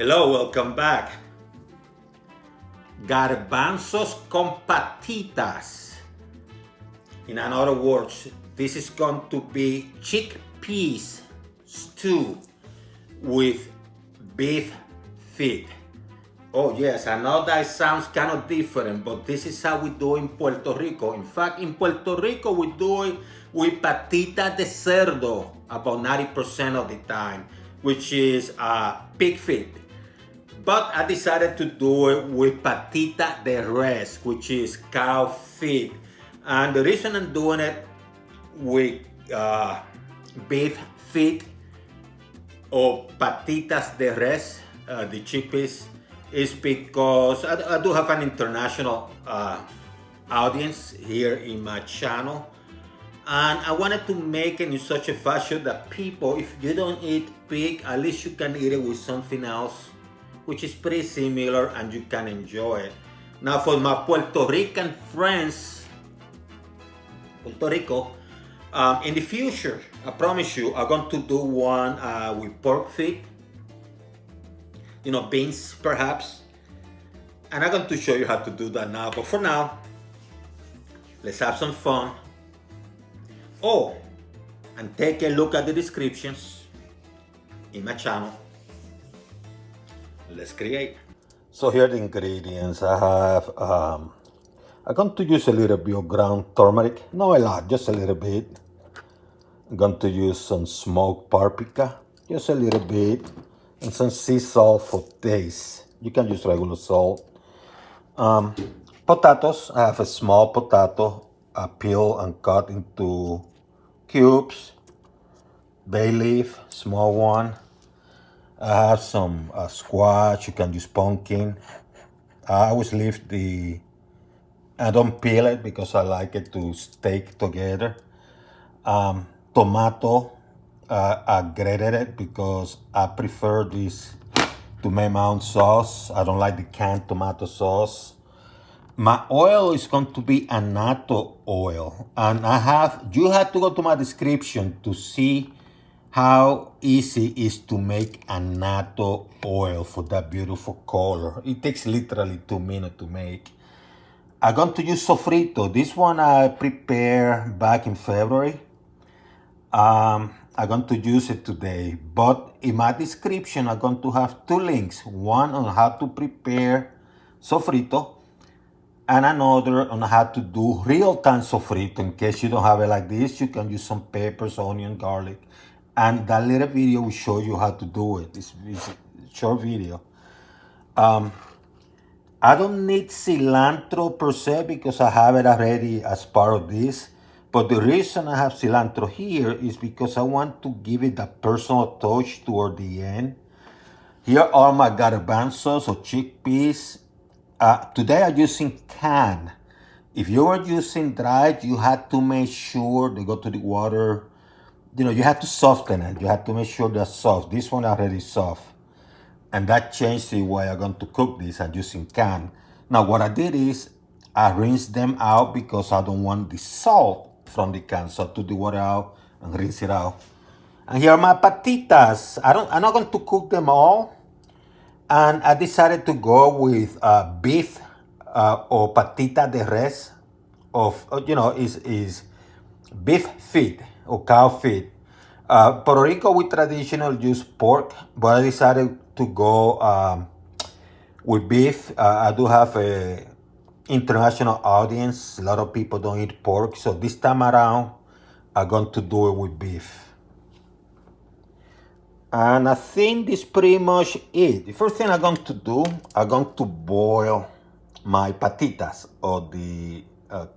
Hello, welcome back. Garbanzos con patitas. In other words, this is going to be chickpeas stew with beef feet. Oh yes, I know that sounds kind of different, but this is how we do in Puerto Rico. In fact, in Puerto Rico, we do it with patita de cerdo about 90% of the time, which is pig feet. But I decided to do it with patita de res, which is cow feet. And the reason I'm doing it with beef feet or patitas de res, the chickpeas, is because I do have an international audience here in my channel. And I wanted to make it in such a fashion that people, if you don't eat pig, at least you can eat it with something else, which is pretty similar and you can enjoy it. Now for my Puerto Rican friends, Puerto Rico, in the future, I promise you, I'm going to do one with pork feet, beans perhaps. And I'm going to show you how to do that now. But for now, let's have some fun. Oh, and take a look at the descriptions in my channel. Let's create. So here are the ingredients. I have, I'm going to use a little bit of ground turmeric. Not a lot, just a little bit. I'm going to use some smoked paprika, just a little bit. And some sea salt for taste. You can use regular salt. Potatoes. I have a small potato. I peel and cut into cubes. Bay leaf, small one. I have some squash. You can use pumpkin. I always leave I don't peel it because I like it to stick together. Tomato, I grated it because I prefer this to make my own sauce. I don't like the canned tomato sauce. My oil is going to be annatto oil. And you have to go to my description to see how easy it is to make annatto oil for that beautiful color. It takes literally 2 minutes to make. I'm going to use sofrito. This one I prepared back in February. I'm going to use it today. But in my description, I'm going to have 2 links. One on how to prepare sofrito and another on how to do real-time sofrito. In case you don't have it like this, you can use some peppers, onion, garlic. And that little video will show you how to do it. It's a short video. I don't need cilantro per se because I have it already as part of this. But the reason I have cilantro here is because I want to give it a personal touch toward the end. Here are my garbanzos or chickpeas. Today I'm using canned. If you are using dried, you have to make sure they go to the water. You have to soften it. You have to make sure they're soft. This one already soft. And that changed the way I'm going to cook this. I'm using canned. Now what I did is I rinsed them out because I don't want the salt from the can. So I took the water out and rinse it out. And here are my patitas. I'm not going to cook them all. And I decided to go with beef or patita de res is beef feet or cow feet. Puerto Rico, we traditionally use pork, but I decided to go with beef. I do have a international audience. A lot of people don't eat pork, so this time around, I'm going to do it with beef. And I think this pretty much it. The first thing I'm going to do, I'm going to boil my patitas or the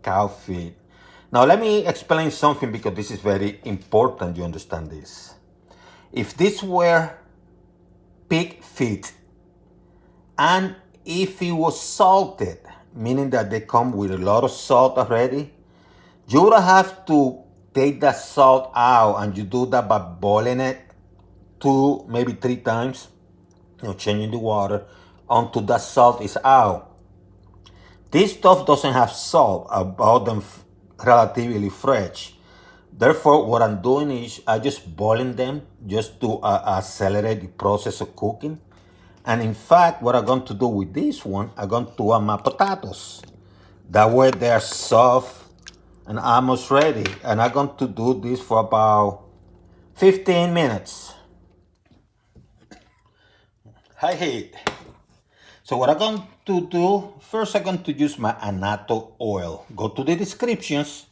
cow feet. Now let me explain something because this is very important you understand this. If this were pig feet and if it was salted, meaning that they come with a lot of salt already, you would have to take that salt out, and you do that by boiling it 2, maybe 3 times, changing the water until that salt is out. This stuff doesn't have salt. I bought them relatively fresh. Therefore, what I'm doing is I just boiling them just to accelerate the process of cooking. And in fact, what I'm going to do with this one, I'm going to add my potatoes. That way they're soft and almost ready. And I'm going to do this for about 15 minutes. High heat. So what I'm going to do, first I'm going to use my annatto oil. Go to the descriptions.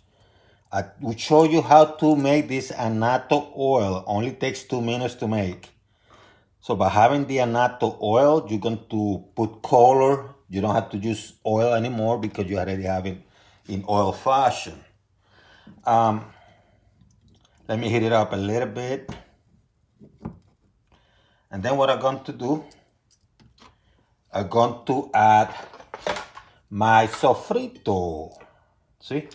I will show you how to make this annatto oil. Only takes 2 minutes to make. So by having the annatto oil, you're going to put color. You don't have to use oil anymore because you already have it in oil fashion. Let me heat it up a little bit. And then what I'm going to do, I'm going to add my sofrito. See?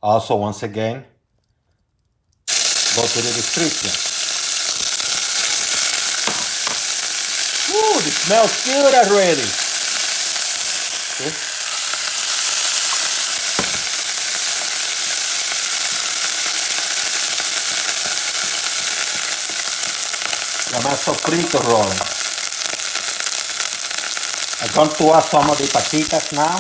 Also, once again, go to the description. Ooh, it smells good already. See? Got my sofrito rolling. I'm going to add some of the patitas now.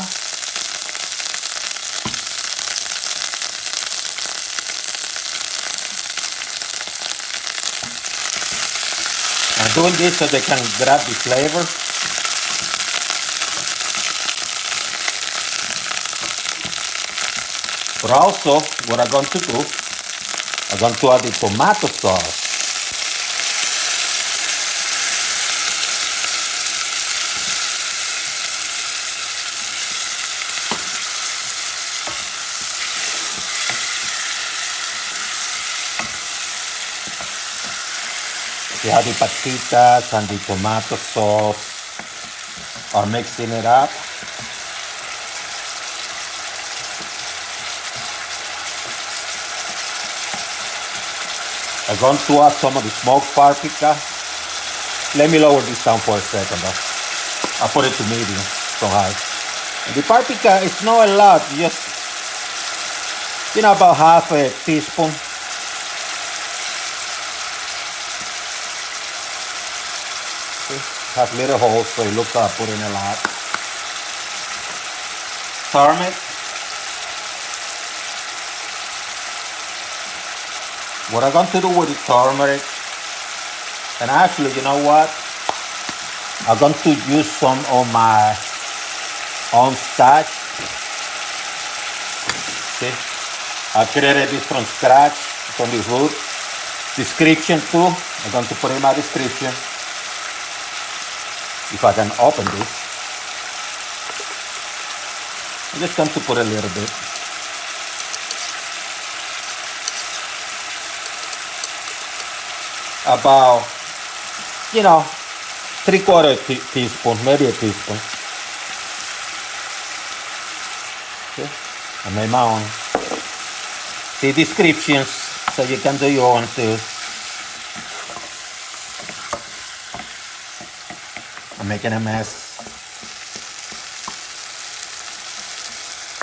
I'm doing this so they can grab the flavor. But also, what I'm going to do, I'm going to add the tomato sauce. You have the patitas and the tomato sauce are mixing it up. I'm going to add some of the smoked paprika. Let me lower this down for a second though. I'll put it to medium, so high. And the paprika is not a lot, just, about half a teaspoon. See? Has little holes, so it looks like I'm putting a lot. Turmeric. What I'm going to do with the turmeric, and actually, you know what? I'm going to use some of my own starch. See? I created this from scratch, from the root. Description too. I'm going to put in my description. If I can open this. I'm just going to put a little bit. About, 3/4 teaspoon, maybe a teaspoon. Okay. I made my own. See descriptions so you can do your own too. I'm making a mess.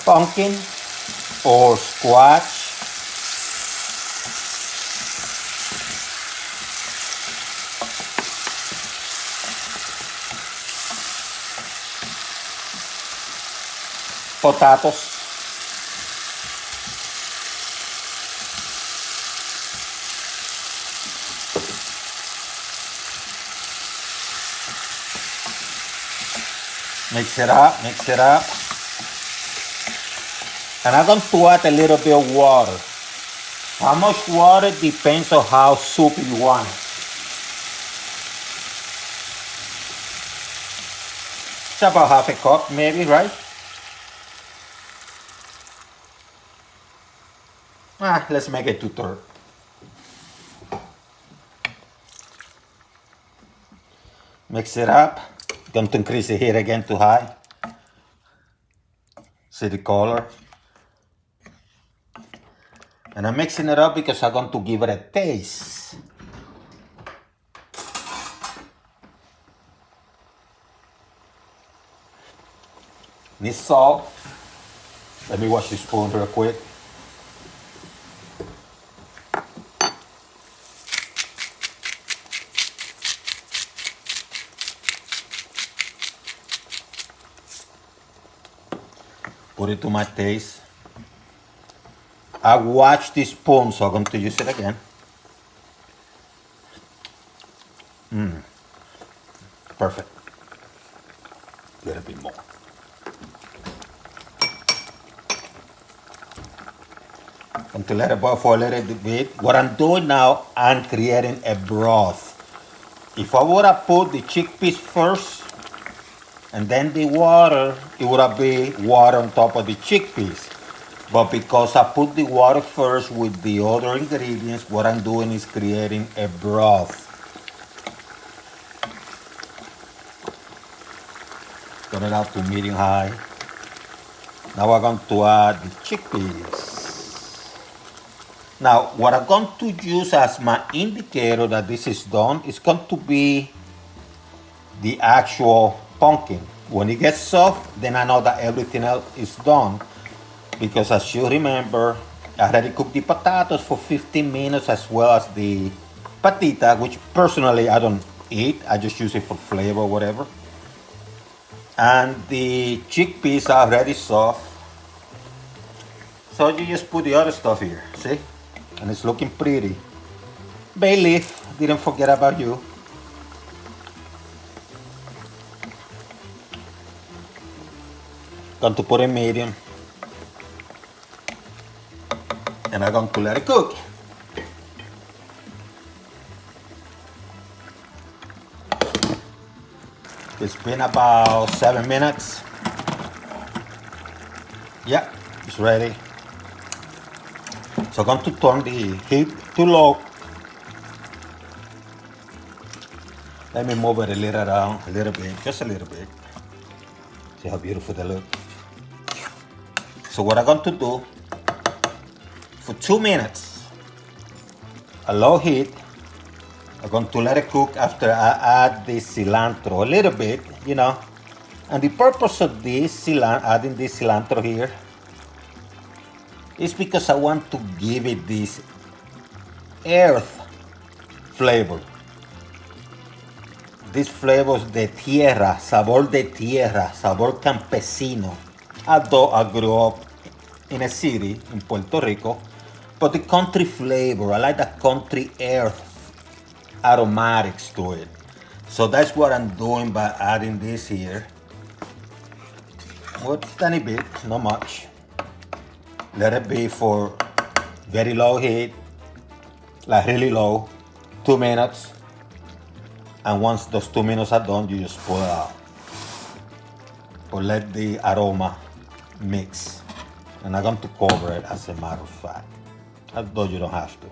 Pumpkin or squash. Potatoes. Mix it up, mix it up. And I'm going to add a little bit of water. How much water depends on how soupy you want it. It's about half a cup maybe, right? Let's make it 2/3. Mix it up. Going to increase the heat again to high. See the color. And I'm mixing it up because I'm going to give it a taste. Need salt. Let me wash the spoon real quick. put it to my taste. I washed this spoon, so I'm going to use it again. Perfect. A little bit more. And to let it boil for a little bit. What I'm doing now, I'm creating a broth. If I would have put the chickpeas first and then the water, it would have been water on top of the chickpeas. But because I put the water first with the other ingredients, what I'm doing is creating a broth. Turn it out to medium high. Now we're going to add the chickpeas. Now, what I'm going to use as my indicator that this is done is going to be the actual pumpkin. When it gets soft, then I know that everything else is done. Because as you remember, I already cooked the potatoes for 15 minutes as well as the patita, which personally I don't eat. I just use it for flavor or whatever. And the chickpeas are already soft. So you just put the other stuff here, see? And it's looking pretty. Bay leaf, didn't forget about you. Going to put it medium. And I'm going to let it cook. It's been about 7 minutes. Yeah, it's ready. So I'm going to turn the heat to low. Let me move it a little around, a little bit, just a little bit. See how beautiful they look. So what I'm going to do, for 2 minutes, a low heat, I'm going to let it cook after I add the cilantro, a little bit, you know. And the purpose of this adding this cilantro here, is because I want to give it this earth flavor. This flavors de tierra, sabor de tierra, sabor campesino. Although I grew up in a city in Puerto Rico, but the country flavor, I like the country earth aromatics to it. So that's what I'm doing by adding this here. Well, tiny bit, not much. Let it be for very low heat, like really low, 2 minutes. And once those 2 minutes are done, you just pull it out. Or let the aroma mix. And I'm going to cover it as a matter of fact. Although you don't have to.